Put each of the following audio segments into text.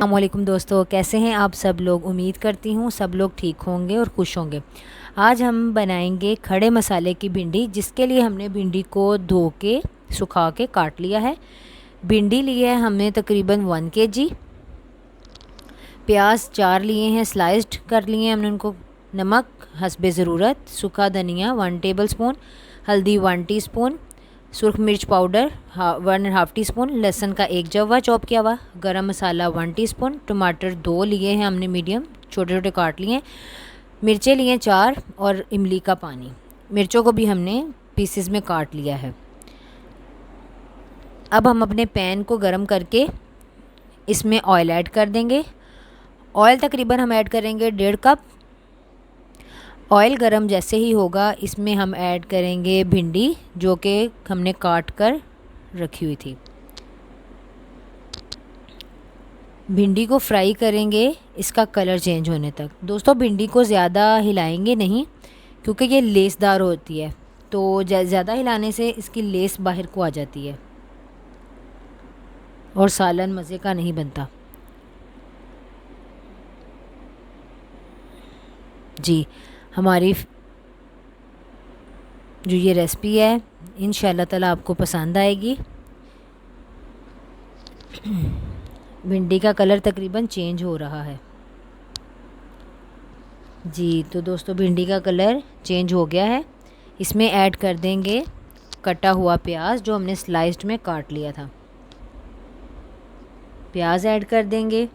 अस्सलाम वालेकुम दोस्तों, कैसे हैं आप सब लोग। उम्मीद करती हूँ सब लोग ठीक होंगे और खुश होंगे। आज हम बनाएंगे खड़े मसाले की भिंडी, जिसके लिए हमने भिंडी को धो के सुखा के काट लिया है। भिंडी ली है हमने तकरीबन 1 kg। प्याज 4 लिए हैं, स्लाइस्ड कर लिए हैं हमने उनको। नमक हस्बे ज़रूरत, सूखा धनिया 1 टेबलस्पून, हल्दी 1 टीस्पून, सुरख मिर्च पाउडर 1.5 टीस्पून, लहसुन का 1 जवा चॉप किया हुआ, गरम मसाला 1 टीस्पून, टमाटर 2 लिए हैं हमने मीडियम, छोटे छोटे काट लिए, मिर्चें लिए 4 और इमली का पानी। मिर्चों को भी हमने पीसेस में काट लिया है। अब हम अपने पैन को गरम करके इसमें ऑयल ऐड कर देंगे। ऑयल तकरीबन हम ऐड करेंगे 1.5 कप। ऑयल गरम जैसे ही होगा इसमें हम ऐड करेंगे भिंडी, जो कि हमने काट कर रखी हुई थी। भिंडी को फ्राई करेंगे इसका कलर चेंज होने तक। दोस्तों भिंडी को ज़्यादा हिलाएंगे नहीं, क्योंकि ये लेसदार होती है, तो ज़्यादा हिलाने से इसकी लेस बाहर को आ जाती है और सालन मज़े का नहीं बनता। जी, हमारी जो ये रेसिपी है इंशाल्लाह ताला आपको पसंद आएगी। भिंडी का कलर तकरीबन चेंज हो रहा है। जी तो दोस्तों भिंडी का कलर चेंज हो गया है। इसमें ऐड कर देंगे कटा हुआ प्याज, जो हमने स्लाइस्ड में काट लिया था। प्याज ऐड कर देंगे,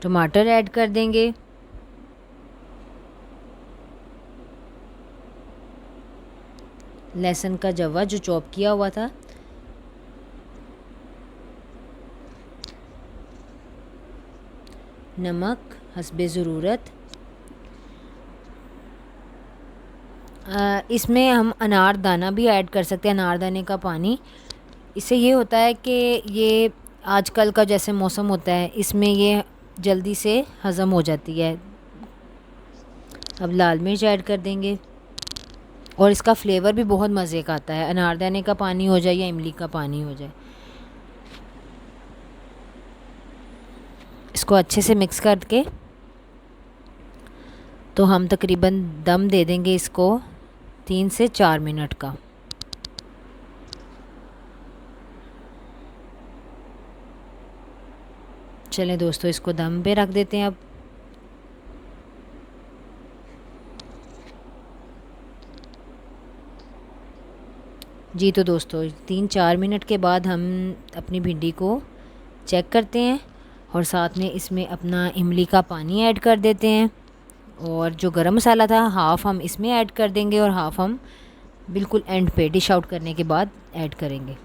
टमाटर ऐड कर देंगे, लहसुन का जवा जो चॉप किया हुआ था, नमक हस्बे ज़रूरत। इसमें हम अनारदाना भी ऐड कर सकते हैं, अनारदाने का पानी। इससे ये होता है कि ये आजकल का जैसे मौसम होता है, इसमें ये जल्दी से हज़म हो जाती है। अब लाल मिर्च ऐड कर देंगे और इसका फ्लेवर भी बहुत मज़े का आता है, अनारदाने का पानी हो जाए या इमली का पानी हो जाए। इसको अच्छे से मिक्स करके तो हम तकरीबन दम दे देंगे इसको 3 से 4 मिनट का। चलें दोस्तों इसको दम पे रख देते हैं अब। जी तो दोस्तों 3-4 मिनट के बाद हम अपनी भिंडी को चेक करते हैं और साथ में इसमें अपना इमली का पानी ऐड कर देते हैं। और जो गरम मसाला था हाफ़ हम इसमें ऐड कर देंगे और हाफ़ हम बिल्कुल एंड पे डिश आउट करने के बाद ऐड करेंगे।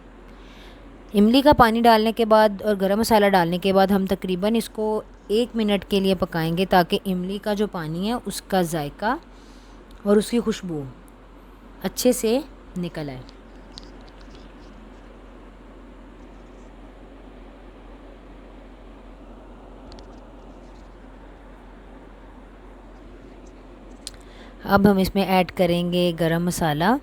इमली का पानी डालने के बाद और गरम मसाला डालने के बाद हम तकरीबन इसको 1 मिनट के लिए पकाएंगे, ताकि इमली का जो पानी है उसका जायका और उसकी खुशबू अच्छे से निकल आए। अब हम इसमें ऐड करेंगे गरम मसाला,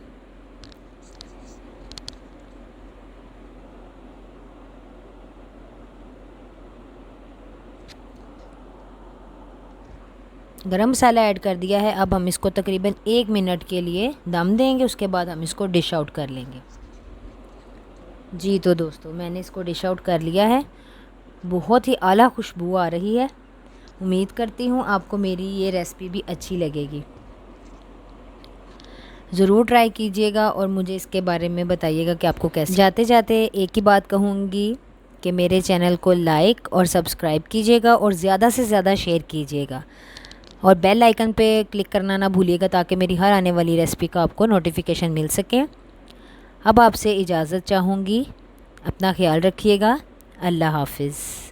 गरम मसाला ऐड कर दिया है। अब हम इसको तकरीबन 1 मिनट के लिए दम देंगे, उसके बाद हम इसको डिश आउट कर लेंगे। जी तो दोस्तों मैंने इसको डिश आउट कर लिया है। बहुत ही आला खुशबू आ रही है। उम्मीद करती हूँ आपको मेरी ये रेसिपी भी अच्छी लगेगी। ज़रूर ट्राई कीजिएगा और मुझे इसके बारे में बताइएगा कि आपको कैसे। जाते जाते एक ही बात कहूँगी कि मेरे चैनल को लाइक और सब्सक्राइब कीजिएगा और ज़्यादा से ज़्यादा शेयर कीजिएगा और बेल आइकन पे क्लिक करना ना भूलिएगा, ताकि मेरी हर आने वाली रेसिपी का आपको नोटिफिकेशन मिल सके। अब आपसे इजाज़त चाहूँगी। अपना ख्याल रखिएगा। अल्लाह हाफ़िज़।